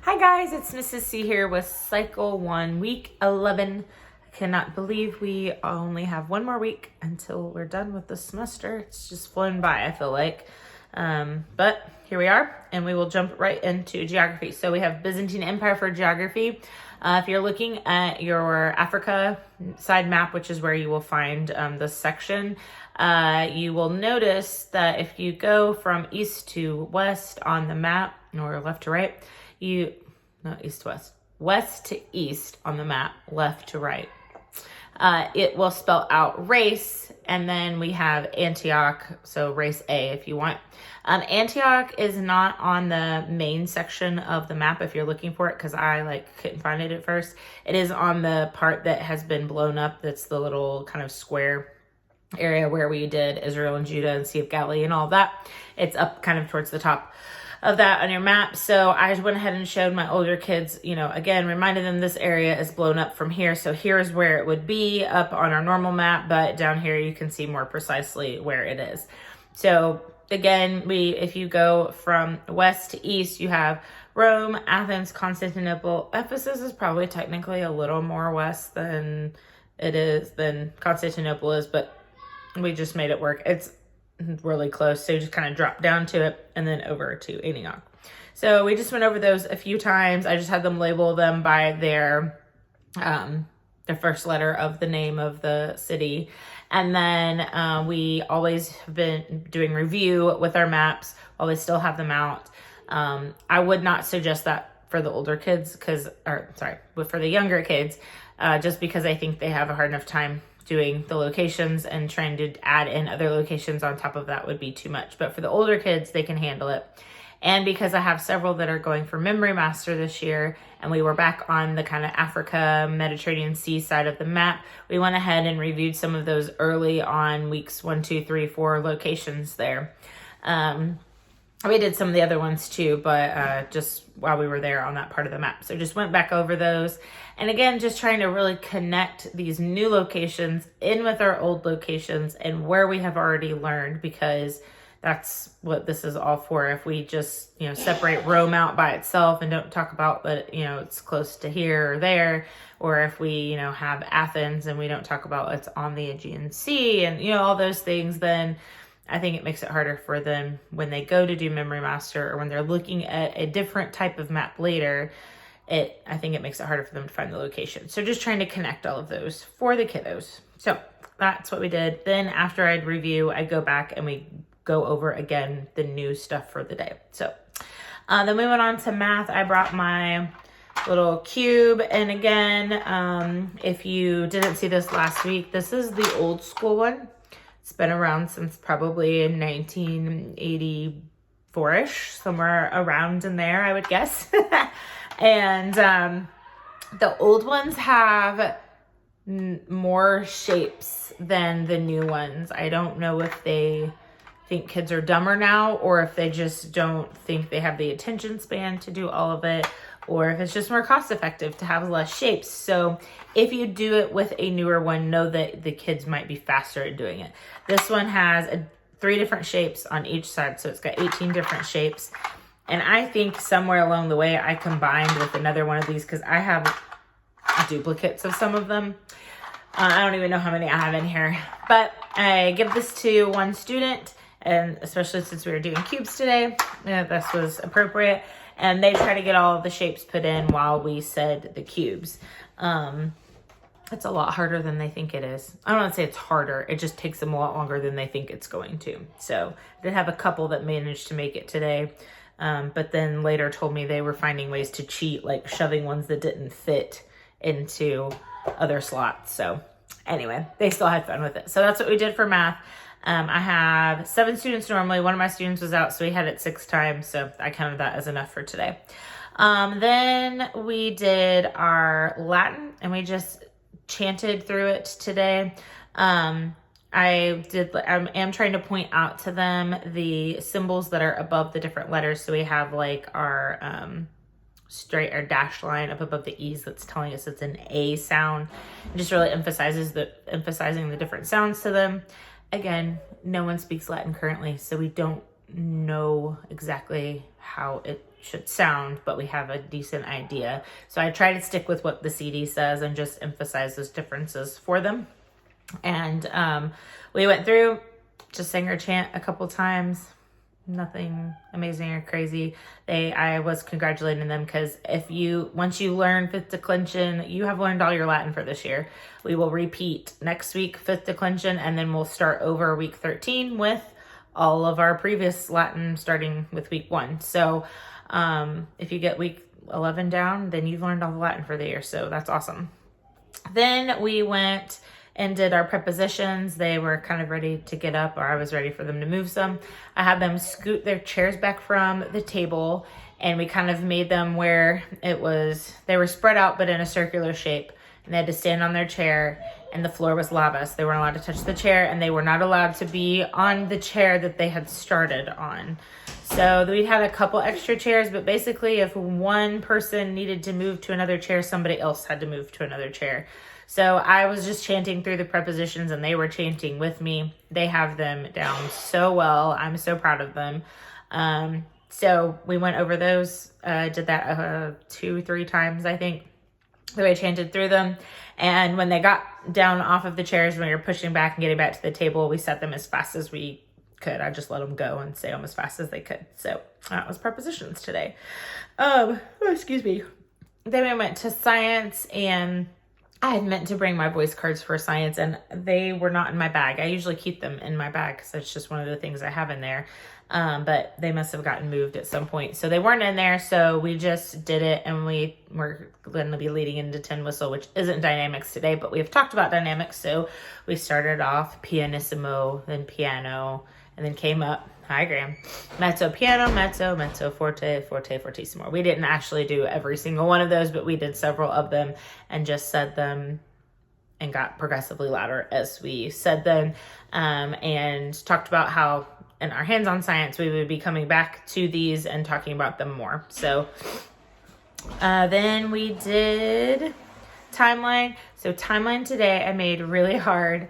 Hi guys, it's Mrs. C here with Cycle 1, Week 11. I cannot believe we only have one more week until we're done with the semester. It's just flown by, I feel like. But here we are, and we will jump right into geography. So we have Byzantine Empire for geography. If you're looking at your Africa side map, which is where you will find this section, you will notice that if you go from east to west on the map, or left to right, not east to west to east on the map, left to right. It will spell out race, and then we have Antioch, so race A if you want. Antioch is not on the main section of the map if you're looking for it, because I couldn't find it at first. It is on the part that has been blown up. That's the little kind of square area where we did Israel and Judah and Sea of Galilee and all that. It's up kind of towards the top of that on your map. So I went ahead and showed my older kids, again, reminded them this area is blown up from here. So here's where it would be up on our normal map, but down here you can see more precisely where it is. So again, if you go from west to east, you have Rome, Athens, Constantinople. Ephesus is probably technically a little more west than Constantinople is, but we just made it work. It's really close, so you just kind of drop down to it and then over to Antioch. So we just went over those a few times. I just had them label them by their first letter of the name of the city, and then we always have been doing review with our maps while they still have them out. I would not suggest that for the older kids but for the younger kids, just because I think they have a hard enough time doing the locations, and trying to add in other locations on top of that would be too much. But for the older kids, they can handle it. And because I have several that are going for Memory Master this year, and we were back on the kind of Africa, Mediterranean Sea side of the map, we went ahead and reviewed some of those early on weeks 1, 2, 3, 4 locations there. We did some of the other ones too, but just while we were there on that part of the map. So just went back over those. And again, just trying to really connect these new locations in with our old locations and where we have already learned, because that's what this is all for. If we just, separate Rome out by itself and don't talk about that, it's close to here or there, or if we, have Athens and we don't talk about it's on the Aegean Sea and, all those things, then I think it makes it harder for them when they go to do Memory Master, or when they're looking at a different type of map later. I think it makes it harder for them to find the location. So just trying to connect all of those for the kiddos. So that's what we did. Then after I'd review, I go back and we go over again the new stuff for the day. So then we went on to math. I brought my little cube. And again, if you didn't see this last week, this is the old school one. It's been around since probably 1984-ish, somewhere around in there, I would guess. And the old ones have more shapes than the new ones. I don't know if they think kids are dumber now, or if they just don't think they have the attention span to do all of it, or if it's just more cost effective to have less shapes. So if you do it with a newer one, know that the kids might be faster at doing it. This one has 3 different shapes on each side, so it's got 18 different shapes. And I think somewhere along the way I combined with another one of these, because I have duplicates of some of them. I don't even know how many I have in here, but I give this to one student, and especially since we were doing cubes today, this was appropriate. And they try to get all of the shapes put in while we said the cubes. It's a lot harder than they think it is. I don't want to say it's harder. It just takes them a lot longer than they think it's going to. So I did have a couple that managed to make it today. But then later told me they were finding ways to cheat, like shoving ones that didn't fit into other slots. So anyway, they still had fun with it. So that's what we did for math. I have 7 students normally. One of my students was out, so we had it 6 times. So I counted that as enough for today. Then we did our Latin, and we just chanted through it today. I am trying to point out to them the symbols that are above the different letters. So we have our straight or dashed line up above the E's that's telling us it's an A sound. It just really emphasizing the different sounds to them. Again, no one speaks Latin currently, so we don't know exactly how it should sound, but we have a decent idea. So I try to stick with what the CD says and just emphasize those differences for them. And we went through, just sang our chant a couple times. Nothing amazing or crazy. I was congratulating them because once you learn fifth declension, you have learned all your Latin for this year. We will repeat next week, fifth declension, and then we'll start over week 13 with all of our previous Latin starting with week 1. So if you get week 11 down, then you've learned all the Latin for the year. So that's awesome. Then we went and did our prepositions. They were kind of ready to get up, or I was ready for them to move some. I had them scoot their chairs back from the table, and we kind of made them where they were spread out but in a circular shape, and they had to stand on their chair, and the floor was lava, so they weren't allowed to touch the chair, and they were not allowed to be on the chair that they had started on. So we had a couple extra chairs, but basically if one person needed to move to another chair, somebody else had to move to another chair. So I was just chanting through the prepositions and they were chanting with me. They have them down so well. I'm so proud of them. So we went over those, did that 2-3 times, I think. So I chanted through them. And when they got down off of the chairs, when we were pushing back and getting back to the table, we set them as fast as we could. I just let them go and say them as fast as they could. So that was prepositions today. Excuse me. Then we went to science, and I had meant to bring my voice cards for science, and they were not in my bag. I usually keep them in my bag because that's just one of the things I have in there. But they must have gotten moved at some point. So they weren't in there, so we just did it, and we were going to be leading into Tin Whistle, which isn't dynamics today, but we've talked about dynamics. So we started off pianissimo, then piano, and then came up, hi Graham, mezzo, piano, mezzo, mezzo, forte, forte, fortissimo. We didn't actually do every single one of those, but we did several of them and just said them and got progressively louder as we said them, and talked about how in our hands-on science we would be coming back to these and talking about them more. So then we did timeline. So timeline today I made really hard.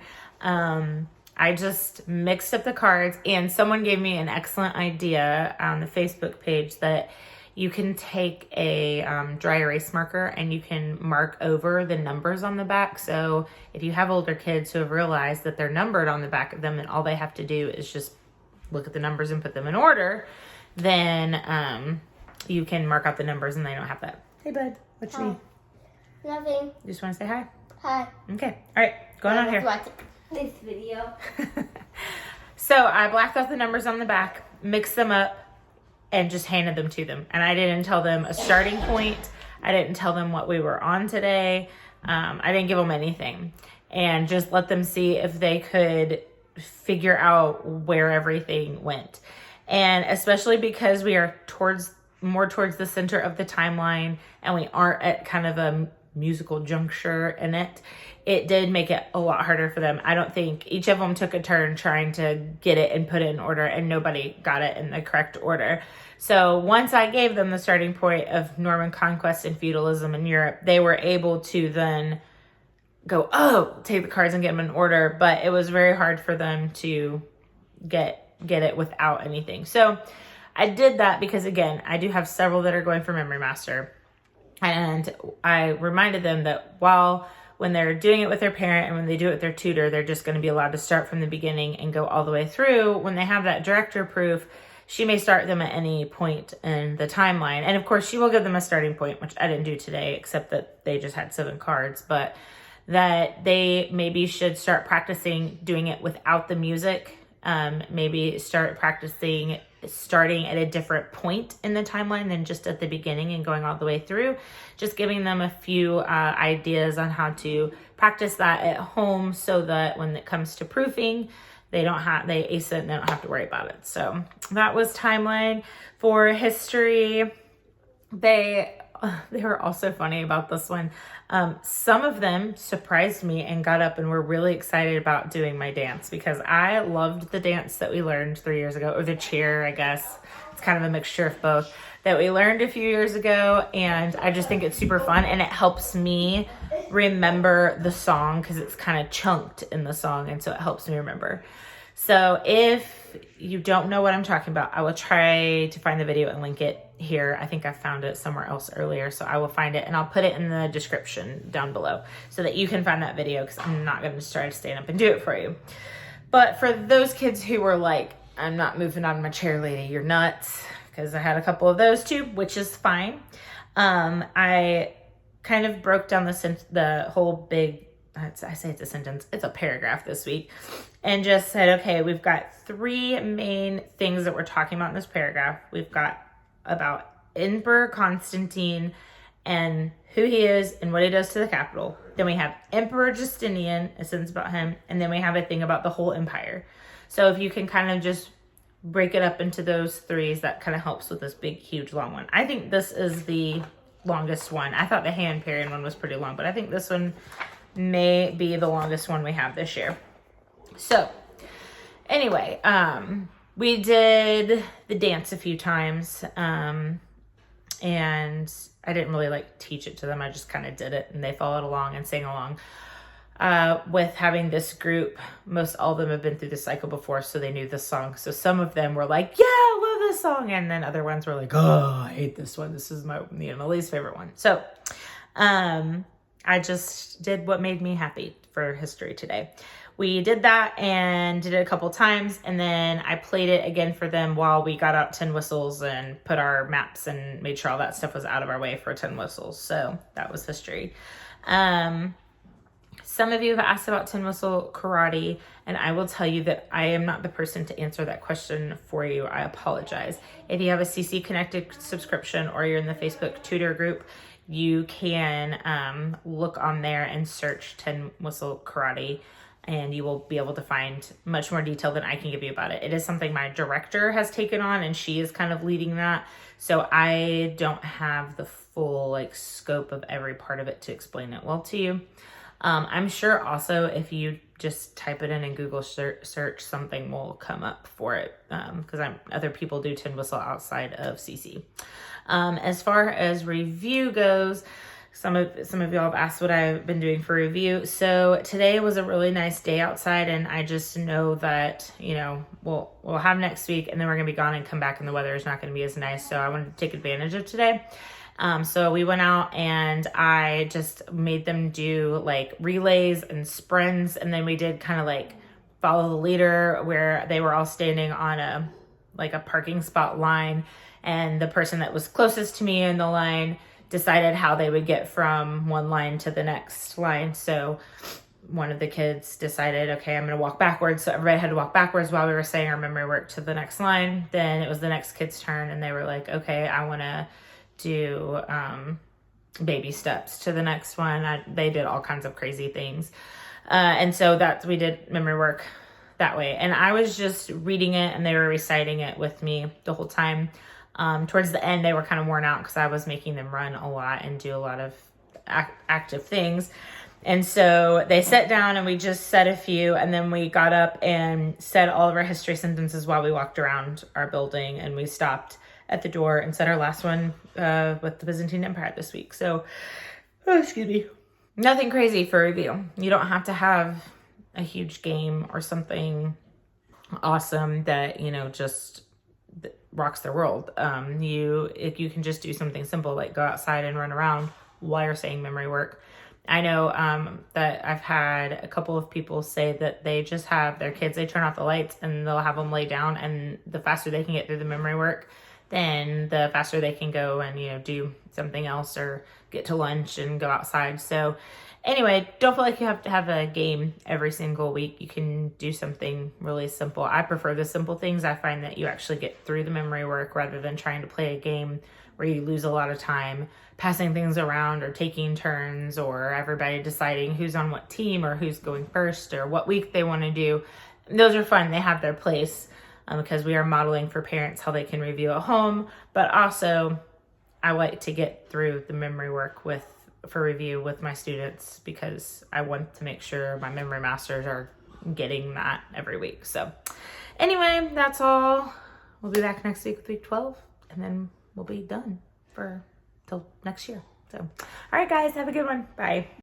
I just mixed up the cards, and someone gave me an excellent idea on the Facebook page that you can take a dry erase marker and you can mark over the numbers on the back. So if you have older kids who have realized that they're numbered on the back of them and all they have to do is just look at the numbers and put them in order, then you can mark out the numbers and they don't have that. Hey, bud. What you need? Nothing. You just want to say hi? Hi. Okay. All right. Going on here. This video. So I blacked out the numbers on the back, mixed them up, and just handed them to them. And I didn't tell them a starting point. I didn't tell them what we were on today. I didn't give them anything. And just let them see if they could figure out where everything went. And especially because we are more towards the center of the timeline and we aren't at kind of a musical juncture in it, it did make it a lot harder for them. I don't think each of them took a turn trying to get it and put it in order, and nobody got it in the correct order. So once I gave them the starting point of Norman conquest and feudalism in Europe, they were able to then go, take the cards and get them in order. But it was very hard for them to get it without anything. So I did that because, again, I do have several that are going for Memory Master. And I reminded them that when they're doing it with their parent and when they do it with their tutor, they're just going to be allowed to start from the beginning and go all the way through. When they have that director proof, she may start them at any point in the timeline. And of course, she will give them a starting point, which I didn't do today, except that they just had 7 cards. But that they maybe should start practicing doing it without the music. Maybe start practicing starting at a different point in the timeline than just at the beginning and going all the way through. Just giving them a few ideas on how to practice that at home so that when it comes to proofing, they ace it and they don't have to worry about it. So that was timeline. For history, they were also funny about this one. Some of them surprised me and got up and were really excited about doing my dance because I loved the dance that we learned 3 years ago, or the chair, I guess. It's kind of a mixture of both, that we learned a few years ago. And I just think it's super fun, and it helps me remember the song because it's kind of chunked in the song. And so it helps me remember. So if you don't know what I'm talking about, I will try to find the video and link it here. I think I found it somewhere else earlier, so I will find it and I'll put it in the description down below so that you can find that video, because I'm not going to try to stand up and do it for you. But for those kids who were like, I'm not moving out of my chair, lady, you're nuts, because I had a couple of those too, which is fine. I kind of broke down the whole big, I say it's a sentence, it's a paragraph this week, and just said, okay, we've got 3 main things that we're talking about in this paragraph. We've got about Emperor Constantine and who he is and what he does to the Capitol. Then we have Emperor Justinian, a sentence about him, and then we have a thing about the whole empire. So if you can kind of just break it up into those 3s, that kind of helps with this big, huge, long one. I think this is the longest one. I thought the Hyperion one was pretty long, but I think this one may be the longest one we have this year. So anyway, we did the dance a few times, and I didn't really like teach it to them. I just kind of did it and they followed along and sang along. With having this group, most all of them have been through the cycle before, so they knew this song. So some of them were like, yeah, I love this song. And then other ones were like, oh, I hate this one. This is my least favorite one. So I just did what made me happy for history today. We did that and did it a couple times, and then I played it again for them while we got out tin whistles and put our maps and made sure all that stuff was out of our way for tin whistles. So that was history. Some of you have asked about tin whistle karate, and I will tell you that I am not the person to answer that question for you. I apologize. If you have a CC Connected subscription or you're in the Facebook tutor group, you can look on there and search tin whistle karate, and you will be able to find much more detail than I can give you about it. It is something my director has taken on, and she is kind of leading that. So I don't have the full scope of every part of it to explain it well to you. I'm sure also if you just type it in Google search, something will come up for it, because other people do tin whistle outside of CC. As far as review goes, some of y'all have asked what I've been doing for review. So today was a really nice day outside, and I just know that, we'll have next week, and then we're going to be gone and come back and the weather is not going to be as nice. So I wanted to take advantage of today. So we went out and I just made them do relays and sprints. And then we did kind of follow the leader, where they were all standing on a parking spot line. And the person that was closest to me in the line decided how they would get from one line to the next line. So one of the kids decided, okay, I'm going to walk backwards. So everybody had to walk backwards while we were saying our memory work to the next line. Then it was the next kid's turn, and they were like, okay, I want to do baby steps to the next one. They did all kinds of crazy things. And so we did memory work that way. And I was just reading it and they were reciting it with me the whole time. Towards the end, they were kind of worn out because I was making them run a lot and do a lot of active things. And so they sat down and we just said a few, and then we got up and said all of our history sentences while we walked around our building, and we stopped at the door and said our last one with the Byzantine Empire this week. So, excuse me. Nothing crazy for review. You don't have to have a huge game or something awesome that, just rocks the world. If you can just do something simple, like go outside and run around while you're saying memory work. I know that I've had a couple of people say that they just have their kids, they turn off the lights and they'll have them lay down, and the faster they can get through the memory work, then the faster they can go and, do something else or get to lunch and go outside. So anyway, don't feel like you have to have a game every single week. You can do something really simple. I prefer the simple things. I find that you actually get through the memory work rather than trying to play a game where you lose a lot of time passing things around or taking turns or everybody deciding who's on what team or who's going first or what week they want to do. Those are fun. They have their place because we are modeling for parents how they can review at home. But also, I like to get through the memory work for review with my students because I want to make sure my memory masters are getting that every week. So anyway, that's all. We'll be back next week with week 12, and then we'll be done till next year. So, all right, guys, have a good one. Bye.